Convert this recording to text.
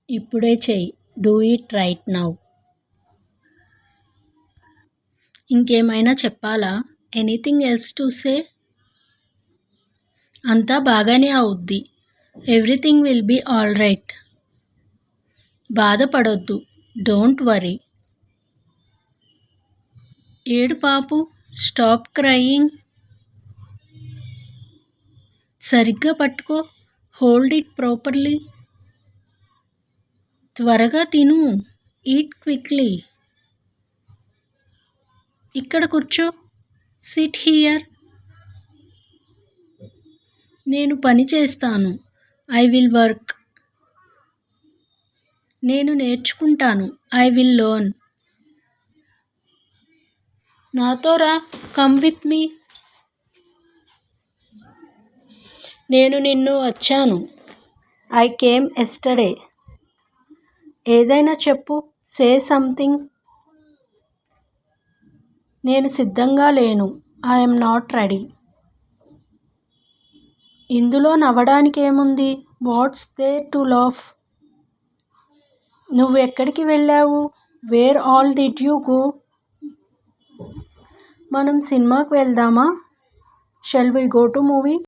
ఇప్పుడే చెయ్యి. Do it right now. ఇంకేమైనా చెప్పాలా? Anything else to say? అంతా బాగానే అవుద్ది. Everything will be all right. బాధపడొద్దు. Don't worry. ఏడు పాపు. Stop crying. సరిగ్గా పట్టుకో. Hold it properly. త్వరగా తిను. Eat quickly. ఇక్కడ కూర్చో. Sit here. నేను పని చేస్తాను. I will work. నేను నేర్చుకుంటాను. I will learn. నాతో రా. Come with me. నేను నిన్ను వచ్చాను. I came yesterday. ఏదైనా చెప్పు. Say something. నేను సిద్ధంగా లేను. I'm not ready. ఇందులో నవ్వడానికేముంది? What's there to laugh? నువ్వు ఎక్కడికి వెళ్ళావు? Where all did you go? మనం సినిమాకి వెళ్దామా? Shall we go to movie?